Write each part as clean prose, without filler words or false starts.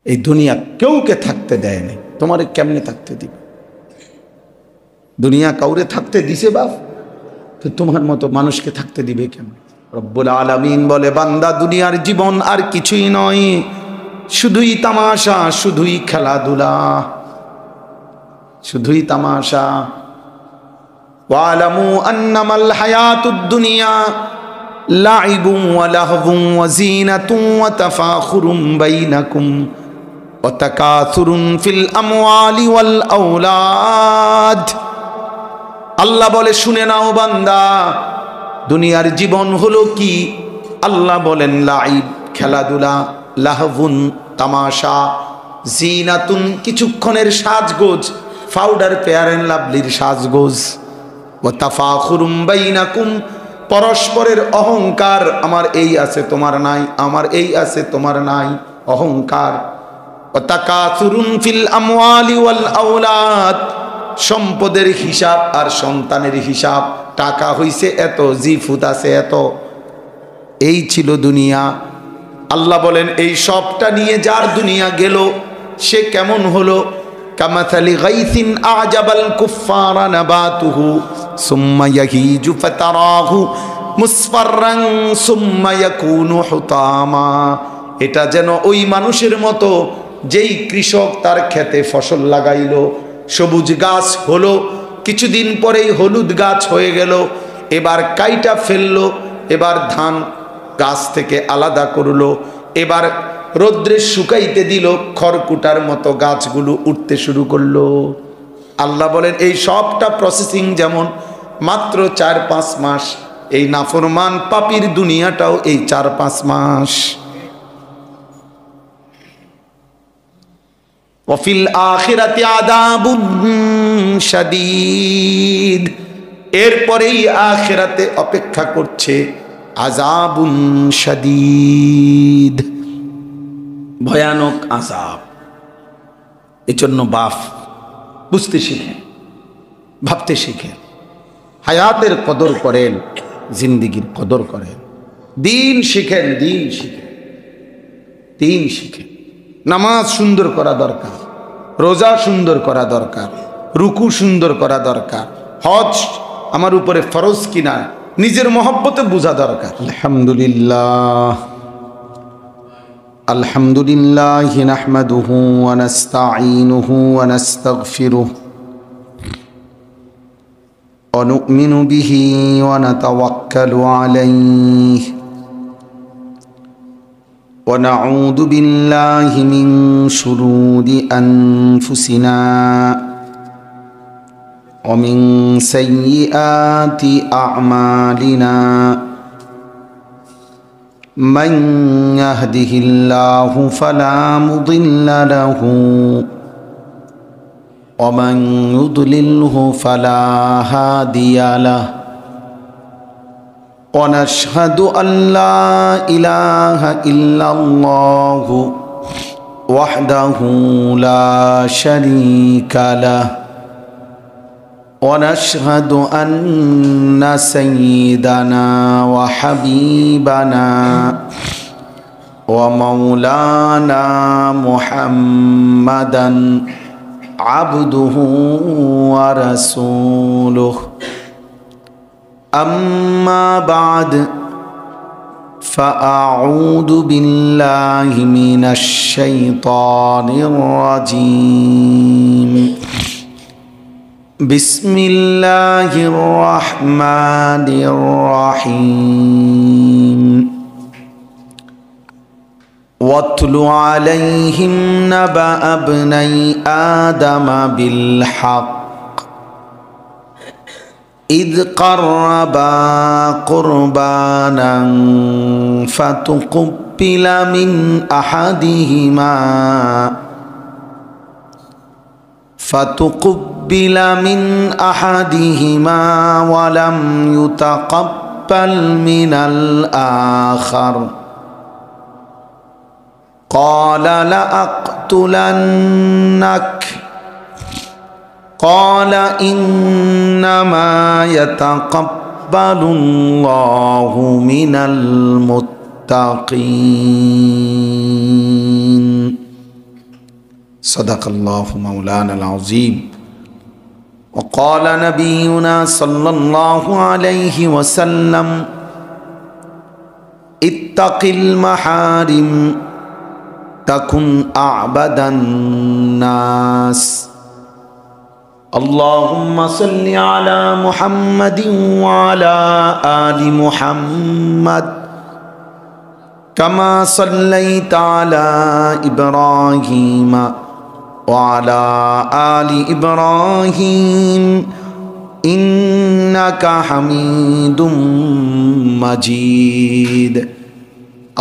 এই দুনিয়া কেউকে থাকতে দেয় নাই, তোমারে কেমনে থাকতে দিবে? দুনিয়া কাউরে থাকতে দিছে বাপ, তো তোমার মতো মানুষকে থাকতে দিবে কেমন? রব্বুল আলামিন বলে, বান্দা দুনিয়ার জীবন আর কিছুই নয়, শুধুই তামাশা, শুধুই খেলাধুলা, শুধুই তামাশা। ওয়ালামু আন্নামাল হায়াতুদ দুনিয়া লাইবুন ওয়া লাহবুন ওয়া যিনাতুন ওয়া তাফাখুরুম বাইনাকুম ওয়া তাকাসুরুন ফিল আমওয়ালি ওয়াল আওলাদ। আল্লাহ বলে, শুনে নাও বান্দা, দুনিয়ার জীবন হলো কি? আল্লাহ বলেন লাইব, খেলাধুলা, লাহবুন, তামাশা, জিনাতুন, কিছুক্ষণের সাজগোজ, পাউডার ফেয়ার এন্ড লাভলির সাজগোজ, ওয়া তাফাখুরুম বাইনাকুম, পরস্পরের অহংকার, আমার এই আছে তোমার নাই, আমার এই আছে তোমার নাই, অহংকার। ওয়া তাকাসুরুন ফিল আমওয়ালি ওয়াল আওলাদ, সম্পদের হিসাব আর সন্তানের হিসাব, টাকা হইছে এত, জিফুত আছে এত, এই ছিল দুনিয়া। আল্লাহ বলেন, এই সবটা নিয়ে যার দুনিয়া গেল, সে কেমন হলো? কামাথালি গাইসিন আজাবাল কুফারা নাবাতুহু সুম্মা ইয়াহিজু ফাতারাহু মুসফাররান সুম্মা ইয়াকুনু হুতামা। এটা যেন ওই মানুষের মতো, যেই কৃষক তার ক্ষেতে ফসল লাগাইলো, সবুজ গাছ হলো, কিছুদিন পরেই হলুদ গাছ হয়ে গেল, এবার কাইটা ফেললো, এবার ধান গাছ থেকে আলাদা করলো, এবার রৌদ্রে শুকাইতে দিল, খড়কুটার মতো গাছগুলো উঠতে শুরু করলো। আল্লাহ বলেন, এই সবটা প্রসেসিং যেমন মাত্র 4-5 মাস, এই নাফরমান পাপীর দুনিয়াটাও এই 4-5 মাস। ওয়াফিল আখিরাতি আযাবুন শাদীদ, এরপরেই আখিরাতে অপেক্ষা করছে আযাবুন শাদীদ, ভয়ানক আযাব। এজন্য বাপ বুঝতে শিখেন, ভাবতে শিখেন, হায়াতের কদর করেন, জিন্দেগির কদর করেন, দিন শিখেন, দিন শিখেন, দিন শিখেন। নামাজ সুন্দর করা দরকার, রোজা সুন্দর করা দরকার, রুকু সুন্দর করা দরকার, হজ আমার উপরে ফরজ কিনা নিজের মহব্বতে বোঝা দরকার। আলহামদুলিল্লাহ, আলহামদুলিল্লাহ নাহমাদুহু ওয়া নাস্তাঈনুহু ওয়া নাস্তাগফিরুহু ওয়া নু'মিনু বিহি ওয়া নাতাওয়াক্কালু আলাইহি ونعوذ بالله من شرور أنفسنا ومن سيئات أعمالنا من يهده الله فلا مضل له ومن يضلله فلا هادي له ونشهد أن لا إله إلا الله وحده لا شريك له ونشهد أن سيدنا وحبيبنا ومولانا محمدا عبده ورسوله أما بعد فأعوذ بالله من الشيطان الرجيم بسم الله الرحمن الرحيم واتل عليهم نبأ ابني آدم بالحق إذ قربا قربانا فتقبل من أحدهما ولم يتقبل من الآخر قال لأقتلنك قال إنما يتقبل الله من المتقين सदक़ल्लाहु मौलाना अज़ीम। वक़ाल नबीयुना सल्लल्लाहु अलैहि वसल्लम इत्तक़िल महारिम तकुन अअबदन नास। अल्लाहुम्मा सल्लि अला मुहम्मदिन व अला आलि मुहम्मद कमा सल्लैता अला इब्राहीम व अला आलि इब्राहीम इन्नका हमीदुम मजीद।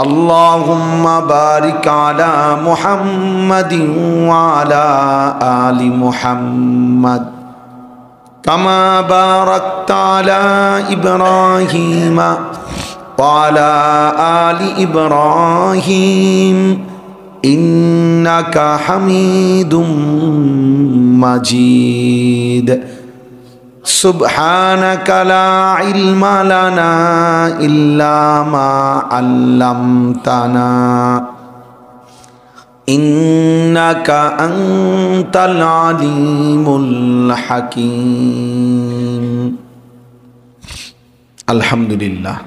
अल्लाहुम्मा बारिक अला मुहम्मदिन व अला आलि मुहम्मद कमा बारकता अला इब्राहीम व अला आलि इब्राहीम इन्नका हमीदुम मजीद। सुब्हानका ला इल्म लना इल्ला मा अल्लमतना इन्नका अंतल अलीमुल हकीम। अल्हम्दुलिल्लाह।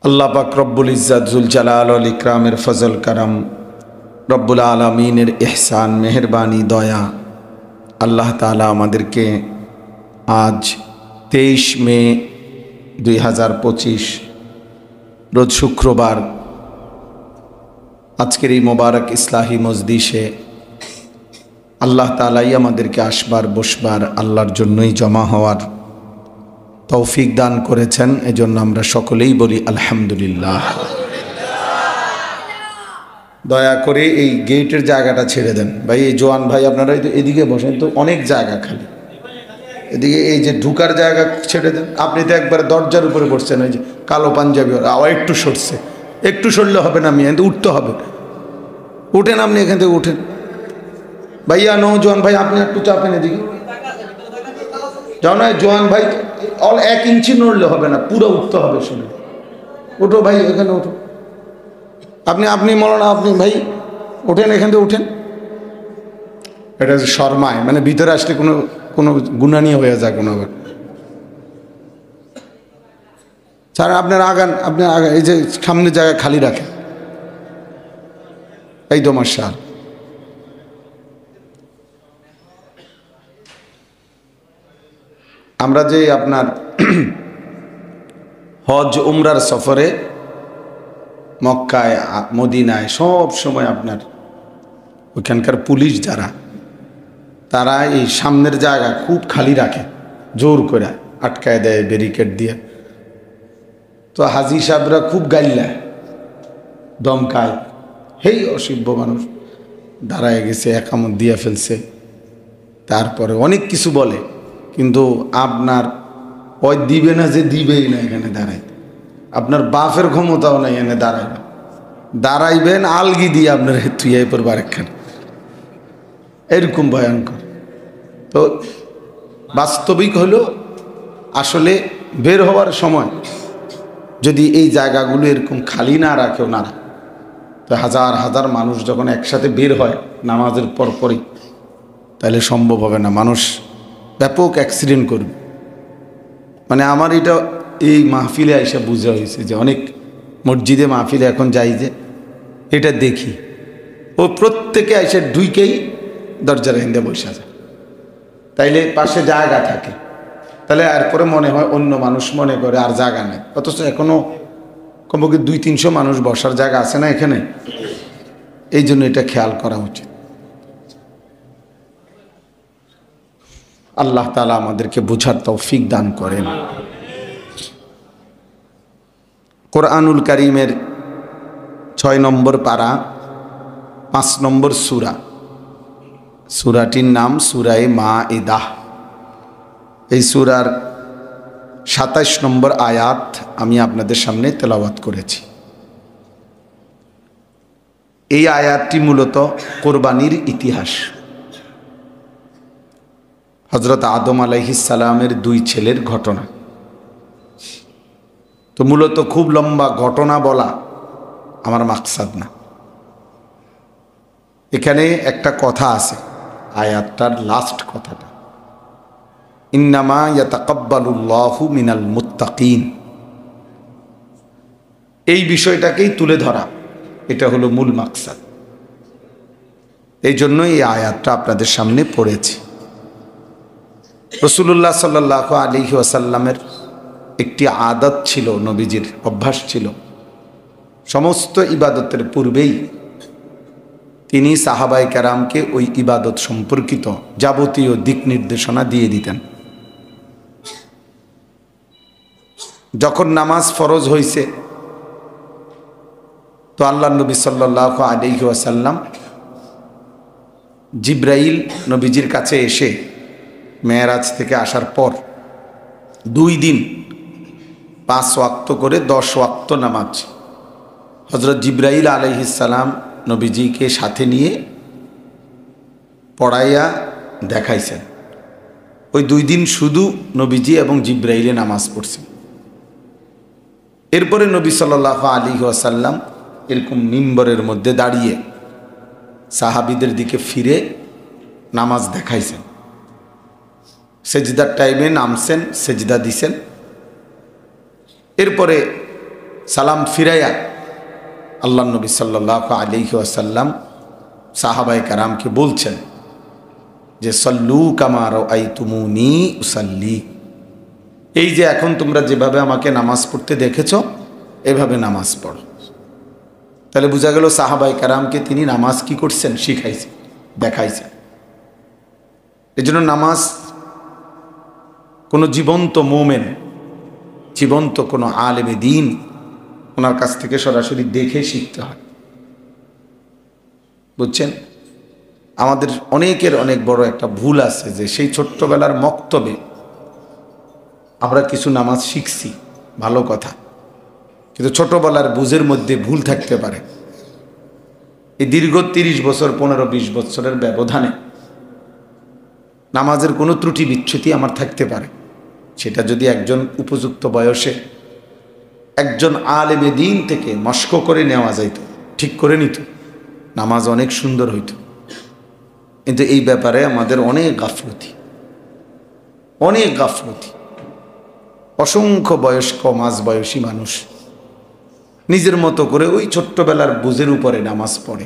अल्लाह पाक रब्बुल इज्जत जुल जलाल वल इकरामेर फजल करम, रब्बुल आलमीनेर इहसान मेहरबानी दया, আল্লাহ তাআলা আমাদেরকে আজ 23 মে 2025 রোজ শুক্রবার আজকের এই মোবারক ইসলাহি মজলিসে আল্লাহ তাআলাই আমাদেরকে আসবার বসবার আল্লাহর জন্যই জমা হওয়ার তৌফিক দান করেছেন। এজন্য আমরা সকলেই বলি আলহামদুলিল্লাহ। দয়া করে এই গেটের জায়গাটা ছেড়ে দেন ভাই। এই জোয়ান ভাই আপনারা এদিকে বসেন তো, অনেক জায়গা খালি, এদিকে এই যে ঢুকার জায়গা ছেড়ে দেন। আপনি তো একবার দরজার উপরে বসছেন, ওই যে কালো পাঞ্জাবি আবার একটু সরছে, একটু সরলে হবে না, আমি উঠতে হবে। উঠেন আপনি এখান থেকে উঠেন ভাইয়া। জোয়ান ভাই আপনি একটু চাপেন এদিকে যাও না। জোয়ান ভাই 1 ইঞ্চি নড়লে হবে না, পুরো উঠতে হবে। শুনে উঠো ভাই, এখানে উঠো। আপনি মৌলানা আপনি ভাই ওঠেন, এখান থেকে উঠেন। এটা যে শর্মায়, মানে ভিতরে আসলে কোনো গুনাহ নিয়ে হয়ে যায় কোনো। আবার স্যার আপনার আগান, আপনি আগান, এই যে সামনের জায়গা খালি রাখেন। এই তো মাশাআল্লাহ। আমরা যে আপনার হজ উমরার সফরে মক্কায় মদিনায় সব সময় আপনার ওইখানকার পুলিশ যারা, তারা এই সামনের জায়গা খুব খালি রাখে, জোর করে আটকায় দেয় ব্যারিকেড দিয়ে। তো হাজি সাহেবরা খুব গাইলায় দমকায়, হেই অসভ্য মানুষ দাঁড়ায় গেছে, একামত দিয়ে ফেলছে, তারপরে অনেক কিছু বলে। কিন্তু আপনার ওই দিবে না যে দিবেই না, এখানে দাঁড়ায় আপনার বাপের ক্ষমতাও নাই, এনে দাঁড়ায় না। দাঁড়াইবেন আলগি দিয়ে আপনার তুইয়াই পড়বার একখানে, এরকম ভয়ঙ্কর। তো বাস্তবিক হলো আসলে বের হওয়ার সময় যদি এই জায়গাগুলো এরকম খালি না রাখেও না, তো হাজার হাজার মানুষ যখন একসাথে বের হয় নামাজের পরপরই, তাহলে সম্ভব হবে না। মানুষ ব্যাপক অ্যাক্সিডেন্ট করবে। মানে আমার এটা এই মাহফিলে আইসা বোঝা হয়েছে যে অনেক মসজিদে মাহফিলে এখন যাই যে এটা দেখি, ও প্রত্যেকে আইসা ঢুইকেই দরজার হিন্দে বসে যায়, তাইলে পাশে জায়গা থাকে, তাহলে এরপরে মনে হয় অন্য মানুষ মনে করে আর জায়গা নেই। অথচ এখনও কমপক্ষে 200-300 মানুষ বসার জায়গা আছে না এখানে। এই জন্য এটা খেয়াল করা উচিত। আল্লাহ তাআলা আমাদেরকে বোঝার তৌফিক দান করেন। কোরআনুল কারীমের 6 নম্বর পারা 5 নম্বর সূরা, সূরাটির নাম সূরায়ে মাঈদা। এই সূরার 27 নম্বর আয়াত আমি আপনাদের সামনে তেলাওয়াত করেছি। এই আয়াতটি মূলত কোরবানির ইতিহাস। হযরত আদম আলাইহিস সালামের 2 ছেলের ঘটনা। তো মূলত খুব লম্বা ঘটনা বলা আমার মাকসাদ না। এখানে একটা কথা আছে, আয়াতটার লাস্ট কথাটা, ইন্নামা ইয়াতাকাব্বালুল্লাহু মিনাল মুত্তাকিন, এই বিষয়টাকেই তুলে ধরা, এটা হলো মূল মাকসাদ। এই জন্য এই আয়াতটা আপনাদের সামনে পড়েছি। রাসূলুল্লাহ সাল্লাল্লাহু আলাইহি ওয়াসাল্লামের একটি আদত ছিল, নবীজির অভ্যাস ছিল, সমস্ত ইবাদতের পূর্বেই তিনি সাহাবায়ে কেরামকে ওই ইবাদত সম্পর্কিত যাবতীয় দিক নির্দেশনা দিয়ে দিতেন। যখন নামাজ ফরজ হয়েছে তো আল্লাহ নবী সাল্লাল্লাহু আলাইহি ওয়াসাল্লাম জিব্রাইল নবীজির কাছে এসে মেরাজ থেকে আসার পর 2 দিন 5 ওয়াক্ত করে 10 ওয়াক্ত নামাজ হযরত জিব্রাইল আলাইহিস সালাম নবীজিকে সাথে নিয়ে পড়াইয়া দেখাইছেন। ওই 2 দিন শুধু নবীজি এবং জিব্রাইলে নামাজ পড়ছেন। এরপরে নবী সাল্লাল্লাহু আলাইহি ওয়াসাল্লাম এরকম মিম্বরের মধ্যে দাঁড়িয়ে সাহাবীদের দিকে ফিরে নামাজ দেখাইছেন। সেজদার টাইমে নামছেন, সেজদা দিছেন, এরপরে সালাম ফিরাইয়া আল্লাহ নবী সাল্লাল্লাহু আলাইহি ওয়াসাল্লাম সাহাবায়ে কেরামকে বলছেন যে সল্লু কামা রাআইতুমুনি উসাল্লি, এই যে এখন তোমরা যেভাবে আমাকে নামাজ পড়তে দেখেছো এভাবে নামাজ পড়ো। তাহলে বোঝা গেল সাহাবায়ে কেরামকে তিনি নামাজ কি করছেন, শিখাইছেন, দেখাইছেন। এজন্য নামাজ কোনো জীবন্ত মোমেন, জীবন্ত কোনো আলেমে দ্বীন, ওনার কাছ থেকে সরাসরি দেখে শিখতে হয়। বুঝছেন? আমাদের অনেকের অনেক বড় একটা ভুল আছে যে সেই ছোট্টবেলার মক্তবে আমরা কিছু নামাজ শিখছি, ভালো কথা, কিন্তু ছোটবেলার বুঝের মধ্যে ভুল থাকতে পারে। এই দীর্ঘ 30 বছর 15-20 বছরের ব্যবধানে নামাজের কোনো ত্রুটি বিচ্যুতি আমার থাকতে পারে। সেটা যদি একজন উপযুক্ত বয়সে একজন আলেমে দ্বীন থেকে মস্ক করে নেওয়া যাইত, ঠিক করে নিত, নামাজ অনেক সুন্দর হইত। কিন্তু এই ব্যাপারে আমাদের অনেক গাফলতি, অনেক গাফলতি। অসংখ্য বয়স্ক মাঝ বয়সী মানুষ নিজের মতো করে ওই ছোট্টবেলার বুঝের উপরে নামাজ পড়ে।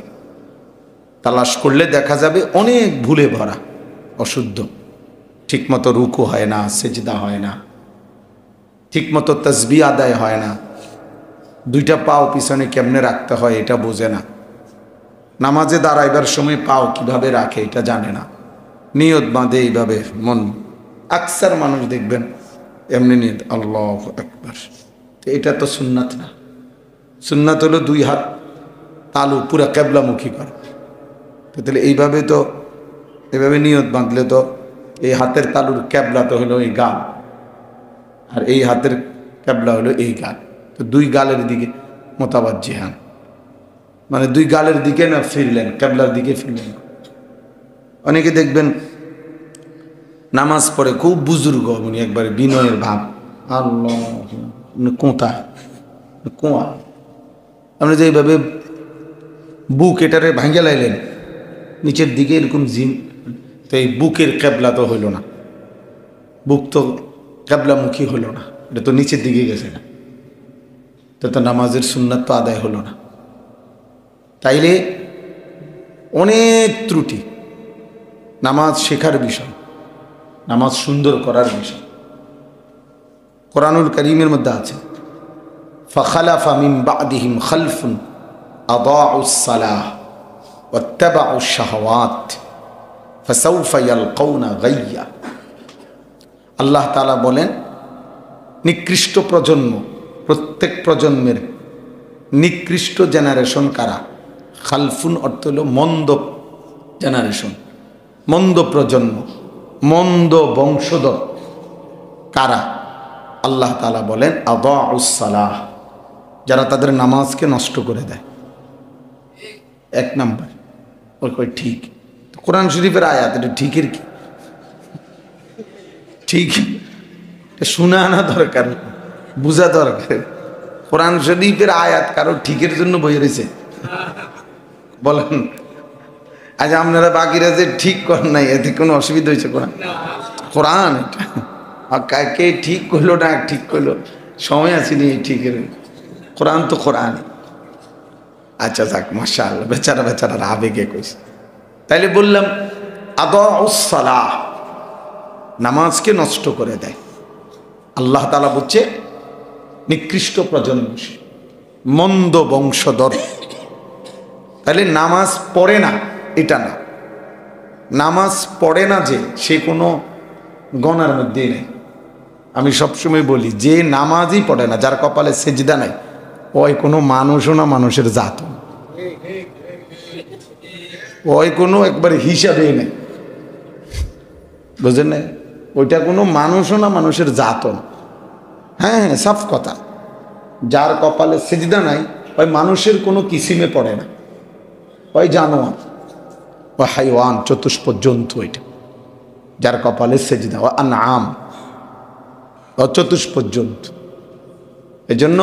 তালাশ করলে দেখা যাবে অনেক ভুলে ভরা, অশুদ্ধ। ঠিকমতো রুকু হয় না, সেজদা হয় না, ঠিকমতো তাসবিহ আদায় হয় না, 2টা পাও পিছনে কেমনে রাখতে হয় এটা বোঝে না, নামাজে দাঁড়াইবার সময় পাও কিভাবে রাখে এটা জানে না, নিয়ত বাঁধে এইভাবে মন। আকসার মানুষ দেখবেন এমনি নিয়ত আল্লাহু আকবার, তো এটা তো সুন্নাত না। সুন্নাত হলো 2 হাত তালু পুরা কেবলামুখী করা। তাহলে এইভাবে তো এভাবে নিয়ত বাঁধলে তো এই হাতের তালুর কেবলা তো হলো এই গাল, আর এই হাতের কেবলা হলো এই গাল। তো 2 গালের দিকে মোতাবাজ্জিহান, মানে 2 গালের দিকে না ফিরলেন, কেবলার দিকে ফিরলেন। অনেকে দেখবেন নামাজ পড়ে খুব বুজুর্গ, উনি একবারে বিনয়ের ভাব, আল্লাহ কোঁতা কোয়া, আপনি যে এইভাবে বুক এটারে ভাঙ্গে লাইলেন নিচের দিকে এরকম জিন, তো এই বুকের কেবলা তো হইল না, বুক তো কেবলামুখী হলো না, এটা তো নিচের দিকে গেছে না, তো নামাজের সুন্নাত তো আদায় হলো না। তাইলে অনেক ত্রুটি, নামাজ শেখার বিষয়, নামাজ সুন্দর করার বিষয়। কোরআনুল কারীমের মধ্যে আছে ফাখালাফা মিন বা'দিহিম খালফুন আদাউস সালাহ ওয়াত্তাবাউশ শাহওয়াত ফাসাউফা ইয়ালকাউনা গাইয়্যা। আল্লাহ তাআলা বলেন নিকৃষ্ট প্রজন্ম, প্রত্যেক প্রজন্মের নিকৃষ্ট জেনারেশন কারা? খালফুন অর্থ হলো মন্দ জেনারেশন, মন্দ প্রজন্ম, মন্দ বংশধর কারা? আল্লাহ তাআলা বলেন আদাউস সালাহ, যারা তাদের নামাজকে নষ্ট করে দেয়। 1 নাম্বার ওর কই ঠিক, কোরআন শরীফের আয়াত, এটা ঠিকের কি ঠিক শোনা আনা দরকার, বোঝা দরকার। কোরআন শরীফের আয়াত কারো ঠিকের জন্য বই রয়েছে? বলেন আজ আপনারা বাকিরা যে ঠিক করেন নাই, এতে কোনো অসুবিধা হয়েছে? কোরআন কোরআন এটা, আর কে ঠিক করলো না ঠিক করলো, সময় আসেনি ঠিকের। কোরআন তো কোরআন। আচ্ছা যাক, মাশাআল্লাহ, বেচারা আবেগে কইছে। তাইলে বললাম আদাউস সালাহ, নামাজকে নষ্ট করে দেয়। আল্লাহ তাআলা বলছে নিকৃষ্ট প্রজন্ম, মন্দ বংশধর। তাহলে নামাজ পড়ে না এটা না, নামাজ পড়ে না যে সে কোনো গণার মধ্যেই নেই। আমি সবসময় বলি, যে নামাজই পড়ে না, যার কপালে সেজদা নাই, ওই কোনো মানুষও না, মানুষের জাত, ওই কোনো একবারে হিসাবেই নেই, বুঝলেন না? ওইটা কোনো মানুষও না, মানুষের জাত না। হ্যাঁ, সাফ কথা। যার কপালে সেজদা নাই, ওই মানুষের কোনো কিসিমে পড়ে না, ওই জানোয়ার, ওই হাইওয়ান, চতুষ্পদ জন্তু, ওইটা যার কপালে সেজদা, ও আনআম, ও চতুষ্পদ জন্তু। এই জন্য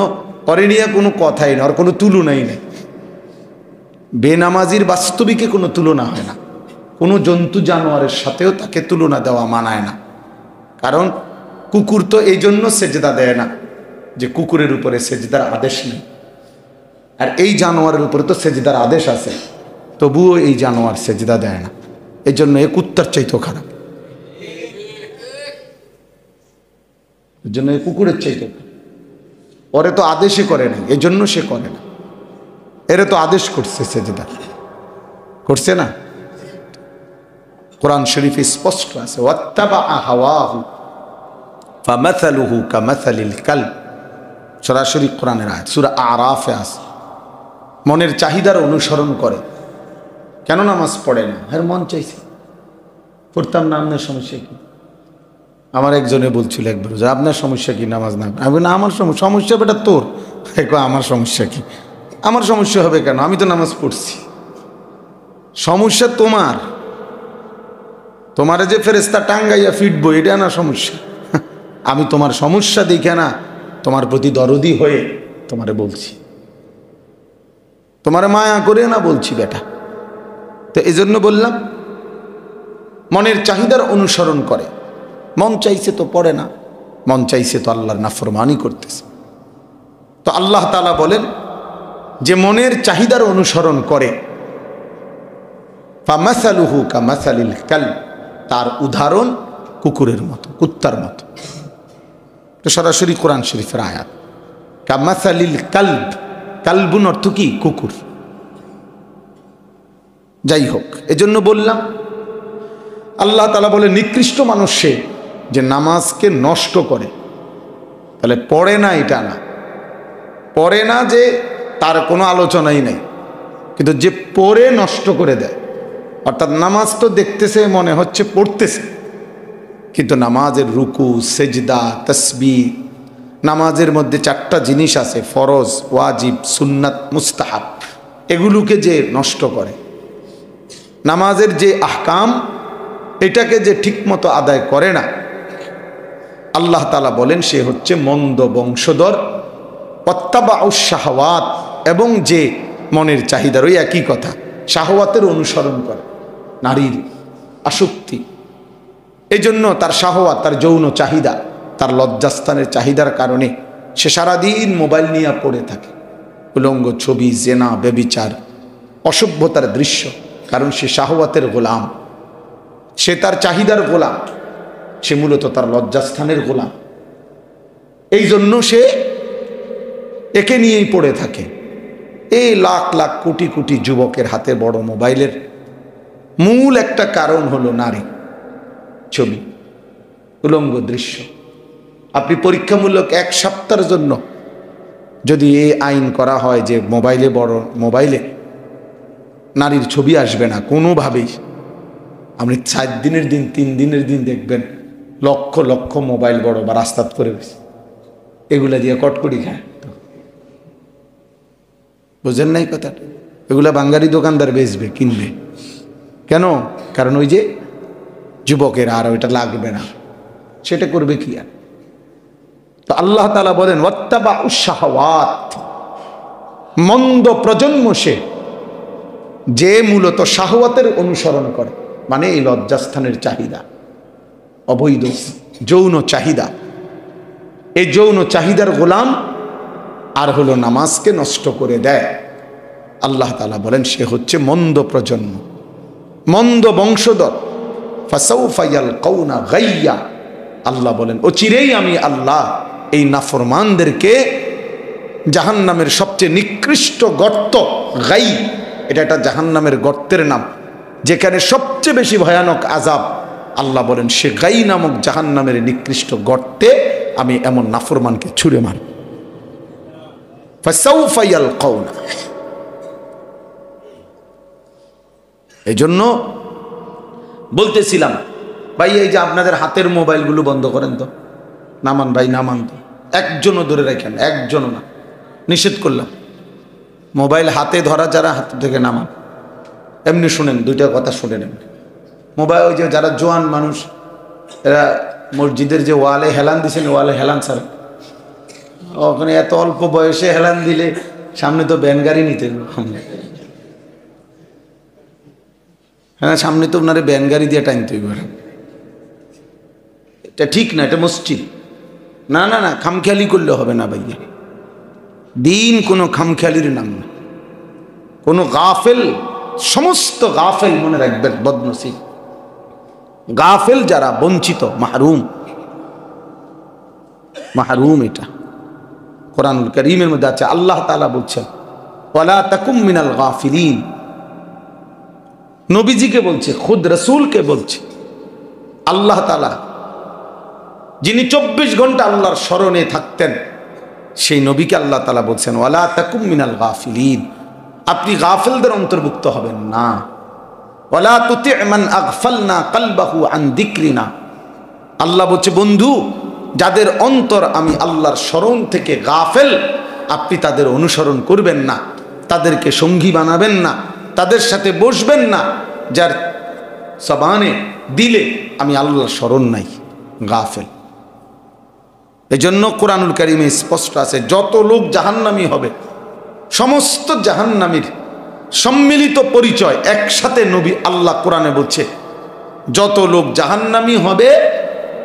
পরে নিয়ে কোনো কথাই না, ওর কোনো তুলনাই নেই। বেনামাজির বাস্তবিকে কোনো তুলনা হয় না, কোনো জন্তু জানোয়ারের সাথেও তাকে তুলনা দেওয়া মানায় না। কারণ কুকুর তো এই জন্য সেজদা দেয় না যে কুকুরের উপরে সেজদার আদেশ নেই, আর এই জানোয়ারের উপরে তো সেজদার আদেশ আছে, তবুও এই জানোয়ার সেজদা দেয় না। এই জন্য এ কুত্তার চাইতেও খারাপ, এই জন্য এ কুকুরের চাইতেও খারাপ। ওরে তো আদেশই করে না, এই জন্য সে করে না। এরে তো আদেশ করছে সেজদা, করছে না? কোরআন শরীফে স্পষ্ট আছে, ওয়াত্তাবা হাওয়াহু ফামাসালুহু কামাসালিল কালব। সরাসরি কোরআনের আয়াত, সূরা আরাফে আছে। মনের চাহিদার অনুসরণ করে। কেন নামাজ পড়ে না? এর মন চাইছে, পড়তাম না। আপনার সমস্যা কি? আমার একজনে বলছিল একবার, যে আপনার সমস্যা কি নামাজ না? আমি না, আমার সমস্যা বেটা তোর। আমার সমস্যা কি? আমার সমস্যা হবে কেন? আমি তো নামাজ পড়ছি। সমস্যা তোমার, তোমারে যে ফেরেশতা টাঙ্গাইয়া ফিটবো, এটা না সমস্যা। আমি তোমার সমস্যা দেখে না, তোমার প্রতি দরদি হয়ে তোমারে বলছি, তোমারে মায়া করে না বলছি বেটা। তো এই জন্য বললাম, মনের চাহিদার অনুসরণ করে। মন চাইছে তো পড়ে না, মন চাইছে তো আল্লাহর নাফরমানি করতেছে। তো আল্লাহ তাআলা বলেন, যে মনের চাহিদার অনুসরণ করে, ফামাসালুহু কামাসালিল কালব, তার উদাহরণ কুকুরের মতো, কুত্তার মতো। তো সরাসরি কোরআন শরীফের আয়াত, কামাসালিল কালব। কালবুন অর্থ কি? কুকুর। যাই হোক, এজন্য বললাম, আল্লাহ তাআলা বলে নিকৃষ্ট মানুষ সে যে নামাজকে নষ্ট করে। তাহলে পড়ে না এটা না, পড়ে না যে তার কোনো আলোচনাই নেই, কিন্তু যে পড়ে নষ্ট করে দেয়, অর্থাৎ নামাজ তো দেখতেছে, মনে হচ্ছে পড়তেছে, কিন্তু নামাজের রুকু, সেজদা, তাসবিহ, নামাজের মধ্যে 4টা জিনিস আছে, ফরজ, ওয়াজিব, সুন্নাত, মুস্তাহাব, এগুলোকে যে নষ্ট করে, নামাজের যে আহকাম, এটাকে যে ঠিকমতো আদায় করে না, আল্লাহ তাআলা বলেন সে হচ্ছে মন্দ বংশধর। ওয়াত্তাবাউশ শাহওয়াত, এবং যে মনের চাহিদার, ওই একই কথা, শাহওয়াতের অনুসরণ করে, নারীর আসক্তি। এই জন্য তার শাহওয়াত, তার যৌন চাহিদা, তার লজ্জাস্থানের চাহিদার কারণে সে সারাদিন মোবাইল নিয়ে পড়ে থাকে, উলঙ্গ ছবি, জেনা, ব্যভিচার, অসভ্যতার দৃশ্য। কারণ সে শাহওয়াতের গোলাম, সে তার চাহিদার গোলাম, সে মূলত তার লজ্জাস্থানের গোলাম। এই জন্য সে একে নিয়েই পড়ে থাকে। এই লাখ লাখ কোটি কোটি যুবকের হাতে বড় মোবাইলের মূল একটা কারণ হলো নারী, ছবি, উলঙ্গ দৃশ্য। আপনি পরীক্ষামূলক 1 সপ্তাহের জন্য যদি এই আইন করা হয় যে মোবাইলে নারীর ছবি আসবে না কোনোভাবেই, আপনি 4 দিনের দিন, 3 দিনের দিন দেখবেন লক্ষ লক্ষ মোবাইল বড় বা রাস্তাত করে গেছে, এগুলা দিয়ে কটকটি খায়। বুঝেন নাই কথাটা? এগুলা বাঙালি দোকানদার বেচবে, কিনবে। কেন? কারণ ওই যে যুবকেরা আর ওইটা লাগবে না, সেটা করবে কি আর? তো আল্লাহ তাআলা বলেন, ওয়াত্তাবাউশ শাহওয়াত, মন্দ প্রজন্ম সে, যে মূলত শাহওয়াতের অনুসরণ করে, মানে এই লজ্জাস্থানের চাহিদা, অবৈধ যৌন চাহিদা, এই যৌন চাহিদার গোলাম আর হলো নামাজকে নষ্ট করে দেয়, আল্লাহ তাআলা বলেন সে হচ্ছে মন্দ প্রজন্ম, মন্দ বংশধর। ফাসাউফা ইয়ালকাউনা গাইয়া, আল্লাহ বলেন অচিরেই আমি আল্লাহ এই নাফরমানদেরকে জাহান্নামের সবচেয়ে নিকৃষ্ট গর্ত, গাই, এটা একটা জাহান্নামের গর্তের নাম, যেখানে সবচেয়ে বেশি ভয়ানক আযাব, আল্লাহ বলেন সে গাই নামক জাহান্নামের নিকৃষ্ট গর্তে আমি এমন নাফরমানকে ছুঁড়ে মারব। ফাসাউফা ইয়ালকাউনা, এই জন্য বলতেছিলাম ভাই, এই যে আপনাদের হাতের মোবাইলগুলো বন্ধ করেন তো, নামান ভাই, নামান তো, একজনও ধরে রাখেন, একজনও না, নিষেধ করলাম। মোবাইল হাতে ধরা যারা, হাত থেকে নামান। এমনি শুনেন, দুইটা কথা শুনেন এমনি। মোবাইল ওই যে যারা জোয়ান মানুষ, এরা মসজিদের যে ওয়ালে হেলান দিছেন, ওয়ালে হেলান ছাড়েন। ওখানে এত অল্প বয়সে হেলান দিলে সামনে তো ব্যান গাড়ি নিতে, হ্যাঁ সামনে তো ওনারে ব্যান গাড়ি দিয়ে টাইনতে হইব। এটা ঠিক না, এটা মসজিদ না, না না, খামখেয়ালি করলে হবে না ভাইয়া। দিন কোনো খামখেয়ালির নাম না, কোনো গাফেল, সমস্ত গাফেল মনে রাখবেন বদনসিব, গাফেল যারা, বঞ্চিত, মাহরুম, মাহরুম। এটা কোরআনুল কারীমের মধ্যে আছে, আল্লাহ তাআলা বলছেন ওয়ালা তাকুম মিনাল গাফিলিন, নবীজিকে বলছে, খুদ রাসূলকে বলছে। আল্লাহ তাআলা যিনি 24 ঘন্টা আল্লাহর স্মরণে থাকতেন, সেই নবীকে আল্লাহ তাআলা বলছেন ওয়ালা তাকুম মিনাল গাফিলিন, আপনি গাফেলদের অন্তর্ভুক্ত হবেন না। ওয়ালা তুতি মান আগফালনা কলবাহু আন যিকরিনা, আল্লাহ বলছে বন্ধু, যাদের অন্তর আমি আল্লাহর স্মরণ থেকে গাফেল, আপনি তাদের অনুসরণ করবেন না, তাদেরকে সঙ্গী বানাবেন না, তাদের সাথে বসবেন না, যার জবানে দিলে আমি আল্লাহর স্মরণ নাই, গাফেল। এজন্য কোরআনুল কারীমে স্পষ্ট আছে, যত লোক জাহান্নামী হবে, সমস্ত জাহান্নামীর সম্মিলিত পরিচয় একসাথে নবী আল্লাহ কোরআনে বলছে, যত লোক জাহান্নামী হবে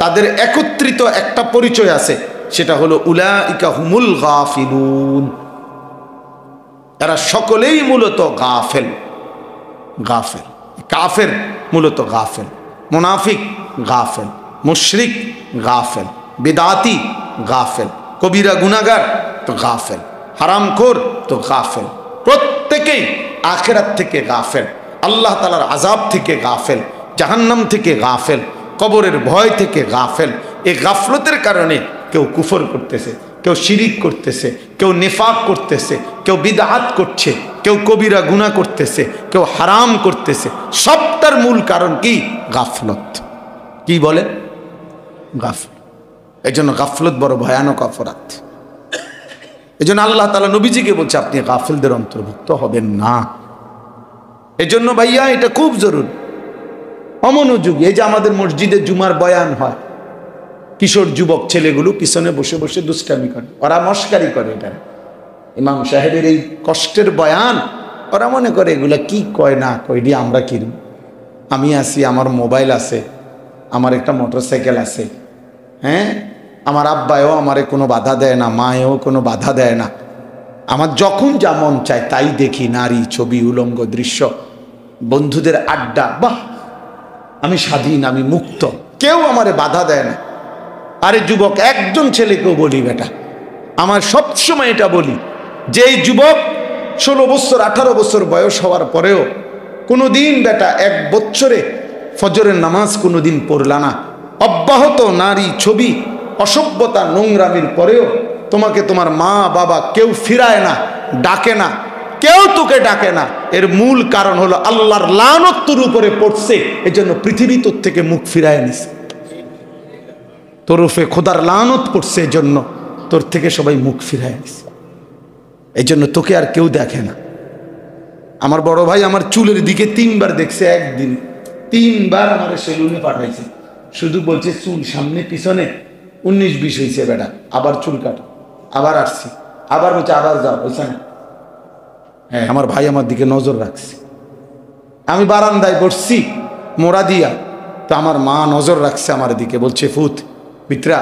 তাদের একত্রিত একটা পরিচয় আছে, সেটা হলো উলাইকা হুমুল গাফিলুন, এরা সকলেই মূলত গাফেল। গাফেল কাফের মূলত গাফেল, মুনাফিক গাফেল, মুশরিক গাফেল, বিদাতি গাফেল, কবিরা গুনাহগার তো গাফেল, হারামখোর তো গাফেল, প্রত্যেকেই আখিরাত থেকে গাফেল, আল্লাহ তাআলার আযাব থেকে গাফেল, জাহান্নাম থেকে গাফেল, কবরের ভয় থেকে গাফেল। এই গাফলতের কারণে কেউ কুফর করতেছে, কেউ শিরিক করতেছে, কেউ নিফাক করতেছে, কেউ বিদআত করছে, কেউ কবিরা গুনাহ করতেছে, কেউ হারাম করতেছে। সবটার মূল কারণ কি? গাফলত। কি বলে? গাফলত। এই জন্য গাফলত বড় ভয়ানক অপরাধ। এই জন্য আল্লাহ তাআলা নবীজিকে বলছে আপনি গাফেলদের অন্তর্ভুক্ত হবেন না। এই জন্য ভাইয়া এটা খুব জরুরি, অমনোযোগী। এই যে আমাদের মসজিদে জুমার বয়ান হয়, কিশোর যুবক ছেলেগুলো পিছনে বসে বসে দুষ্টামি করে, ওরা মস্কারি করে। এটা ইমাম সাহেবের এই কষ্টের বয়ান, ওরা মনে করে এগুলা কি কয় না কয় দিয়ে আমরা কিনি। আমি আছি, আমার মোবাইল আছে, আমার একটা মোটরসাইকেল আছে, হ্যাঁ, আমার আব্বায়ও আমারে কোনো বাধা দেয় না, মায়েও কোনো বাধা দেয় না, আমার যখন যা মন চায় তাই দেখি, নারী, ছবি, উলঙ্গ দৃশ্য, বন্ধুদের আড্ডা, বাহ, আমি স্বাধীন, আমি মুক্ত, কেউ আমারে বাধা দেয় না। আরে যুবক, একজন ছেলেকেও বলি বেটা, আমার সবসময় এটা বলি, যে এই যুবক 16 বছর 18 বছর বয়স হওয়ার পরেও কোনোদিন বেটা 1 বছরে ফজরের নামাজ কোনোদিন পড়লা না, অব্যাহত নারী, ছবি, অসভ্যতা, নোংরামির পরেও তোমাকে তোমার মা বাবা কেউ ফিরায় না, ডাকে না, কেউ তোকে ডাকে না। এর মূল কারণ হলো আল্লাহর লানত তোর উপরে পড়ছে, এজন্য পৃথিবী তোর থেকে মুখ ফিরায় নিছে। তোর উপরে খোদার লানত পড়ছে, এজন্য তোর থেকে সবাই মুখ ফিরায় নিছে, এই জন্য তোকে আর কেউ দেখে না। আমার বড় ভাই আমার চুলের দিকে 3 বার দেখছে, একদিন 3 বার আমার সেলুনে পাঠাইছে, শুধু বলছে চুল সামনে পিছনে 19-20 হয়েছে বেটা, আবার চুল কাটা, আবার আসছি, আবার বলছে আবার যাও, হয়েছে না? হ্যাঁ, আমার ভাই আমার দিকে নজর রাখছে। আমি বারান্দায় বসছি মোড়া দিয়া, তো আমার মা নজর রাখছে আমার দিকে, বলছে ফুত মিত্রা।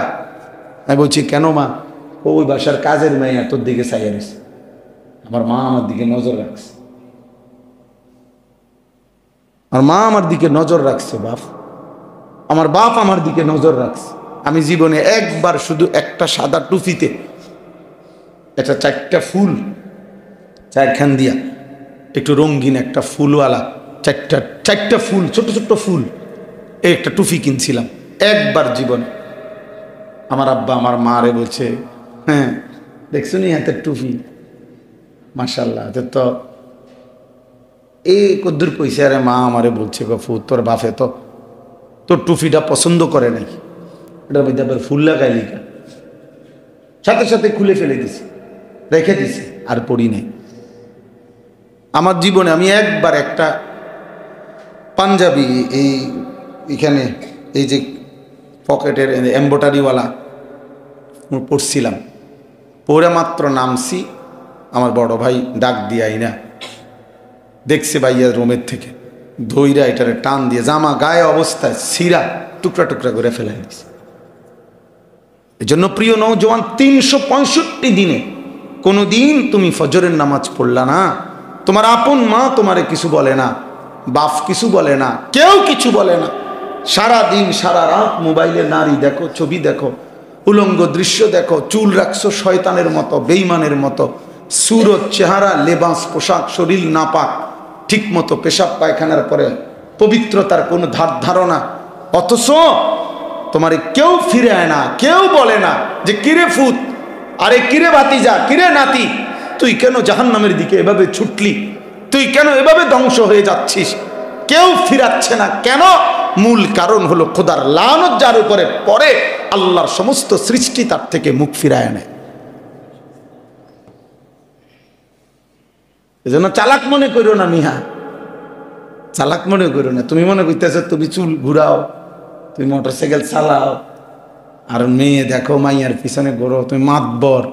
আমি বলছি কেন মা? ওই বাসার কাজের মেয়ে তোর দিকে চাইয়া রয়েছে। আমার মা আমার দিকে নজর রাখছে, আমার মা আমার দিকে নজর রাখছে বাপ, আমার বাপ আমার দিকে নজর রাখছে। আমি জীবনে একবার শুধু একটা সাদা টুপিতে একটা 4টা ফুল, 4খান দিয়া একটু রঙিন একটা ফুলওয়ালা 4টা ফুল, ছোট ছোট ফুল, এই একটা টুপি কিনছিলাম একবার জীবনে। আমার আব্বা আমার মারে বলছে, হ্যাঁ দেখছো নি হাতের টুপি, মাশাআল্লাহ। তো এই কদ্দুর কইছে। আরে মা আমারে বলছে গফু তোর বাপে তো তোর টুপিটা পছন্দ করে নাই, এটার মধ্যে আবার ফুল লাগাইলি কেন? সাথে সাথে খুলে ফেলে দিছে, রেখে দিছে, আর পড়ি নাই। আমার জীবনে আমি একবার একটা পাঞ্জাবি এইখানে এই যে পকেটের এম্বোটারিওয়ালা পড়ছিলাম, পরে মাত্র নামছি, আমার বড় ভাই ডাক দিয়াই না দেখছে ভাইয়া রুমের থেকে, ধইরা এটারে টান দিয়ে জামা গায়ে অবস্থায় ছিঁড়া টুকরা টুকরা করে ফেলে দিছে। এই জন্য প্রিয় নওজোয়ান, 365 দিনে কোনো দিন তুমি ফজরের নামাজ পড়লা না, তোমার আপন মা তোমারে কিছু বলে না, বাপ কিছু বলে না, কেউ কিছু বলে না। সারা দিন সারা রাত মোবাইলে নারী দেখো, ছবি দেখো, উলঙ্গ দৃশ্য দেখো, চুল রাখছো শয়তানের মতো, বেঈমানের মতো, সুরত চেহারা, লেবাস পোশাক, শরীর নাপাক, ঠিক মতো পেশাব পায়খানার পরে পবিত্রতার কোনো ধারণা, অথচ তোমারে কেউ ফিরে আয় না, কেউ বলে না যে কিরে ফুত, আরে কিরে ভাতিজা, কিরে নাতি, তুই কেন জাহান্নামের দিকে এভাবে ছুটলি, তুই কেন এভাবে ধ্বংস হয়ে যাচ্ছিস? কেউ ফিরাচ্ছে না কেন? মূল কারণ হলো খোদার লানত যার উপরে পরে আল্লাহর সমস্ত সৃষ্টি তার থেকে মুখ ফিরায় নেয়। এজন্য চালাক মনে করো না মিহা, চালাক মনে করো না। তুমি মনে করতেছ তুমি চুল ঘুরাও, তুমি মোটরসাইকেল চালাও, আর মেয়ে দেখো মাইয়ার পিছনে ঘোরো, তুমি মাতবর।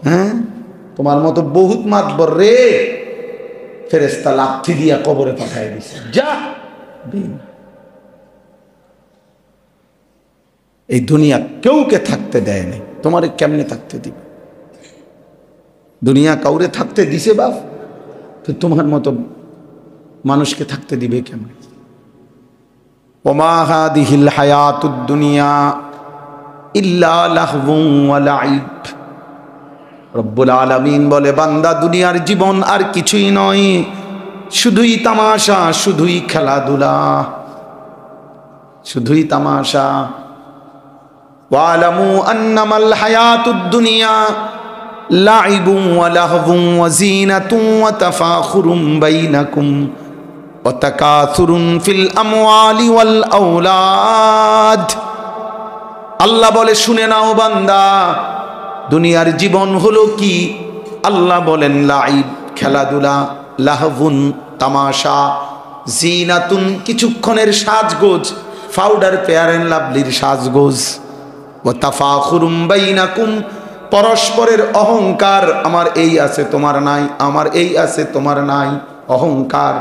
হ্যাঁ, তোমার মতো বহুত মাতবর রে ফেরেশতা লাথি দিয়া কবরে পাঠায় দিছে। যা দিন, এই দুনিয়া কেউকে থাকতে দেয় নাই, তোমারে কেমনে থাকতে দিবে? দুনিয়া কাউরে থাকতে দিছে বাপ, তো তোমার মতো মানুষকে থাকতে দিবে কেমনে? ওমা হাদিহিল হায়াতুদ দুনিয়া ইল্লা লাহবুন ওয়া লাইব। রব্বুল আলামিন বলে, বান্দা দুনিয়ার জীবন আর কিছুই নয়, শুধুই তামাশা, শুধুই খেলাধুলা, শুধুই তামাশা। ওয়ালামু আন্নামাল হায়াতুদ দুনিয়া লাইবুন ওয়া লাহবুন ওয়া যিনাতুন ওয়া তাফাখুরুম বাইনাকুম ওয়া তাকাসুরুন ফিল আমওয়ালি ওয়াল আওলাদ। আল্লাহ বলে, শুনে নাও বান্দা, দুনিয়ার জীবন হলো কি? আল্লাহ বলেন লাইব খেলাধুলা, লাহবুন তামাশা, জিনাতুন কিছুক্ষণের সাজগোজ, পাউডার ফেয়ার এন্ড লাভলির সাজগোজ, ওয়া তাফাখুরুম বাইনাকুম পরস্পরের অহংকার, আমার এই আছে তোমার নাই, আমার এই আছে তোমার নাই, অহংকার।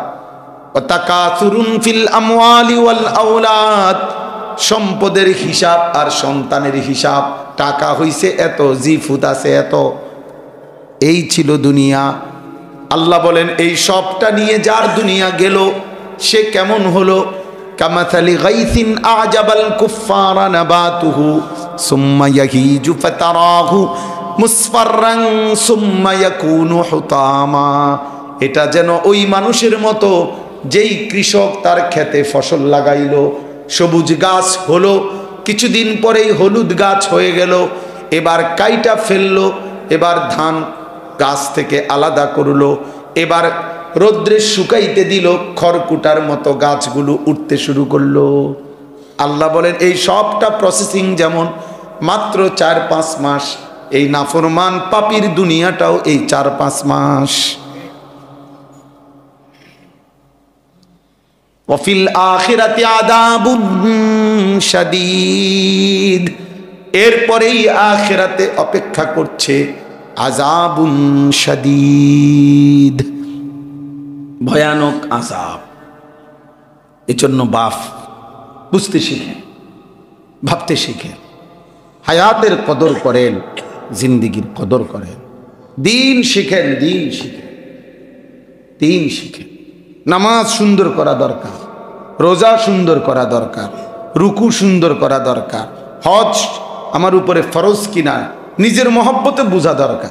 ওয়া তাকাসুরুন ফিল আমওয়ালি ওয়াল আওলাদ, সম্পদের হিসাব আর সন্তানের হিসাব, টাকা হইছে এত, জিফুত আছে এত, এই ছিল দুনিয়া। আল্লাহ বলেন, এই সবটা নিয়ে যার দুনিয়া গেল সে কেমন হলো? কামাথালি গাইসিন আজাবাল কুফারা নাবাতুহু সুম্মা ইয়াহিজু ফাতারাহু মুসফাররান সুম্মা ইয়াকুনু হুতামা। এটা যেন ওই মানুষের মতো যেই কৃষক তার ক্ষেতে ফসল লাগাইলো, সবুজ গাছ হলো, কিছুদিন পরেই হলুদ গাছ হয়ে গেল, এবার কাইটা ফেললো, এবার ধান গাছ থেকে আলাদা করলো, এবার রৌদ্রে শুকাইতে দিল, খড়কুটার মতো গাছগুলো উঠতে শুরু করলো। আল্লাহ বলেন, এই সবটা প্রসেসিং যেমন মাত্র 4-5 মাস, এই নাফরমান পাপীর দুনিয়াটাও এই 4-5 মাস। ওয়াফিল আখিরাতি আযাবুন শাদীদ, এরপরেই আখিরাতে অপেক্ষা করছে আযাবুন শাদীদ, ভয়ানক আযাব। এজন্য বাপ বুঝতে শিখেন, ভাবতে শিখেন, হায়াতের কদর করেন, জিন্দিগির কদর করেন, দিন শিখেন, দিন শিখেন, দিন শিখেন। নামাজ সুন্দর করা দরকার, রোজা সুন্দর করা দরকার, রুকু সুন্দর করা দরকার, হজ আমার উপরে ফরজ কিনা নিজের মহব্বতে বোঝা দরকার।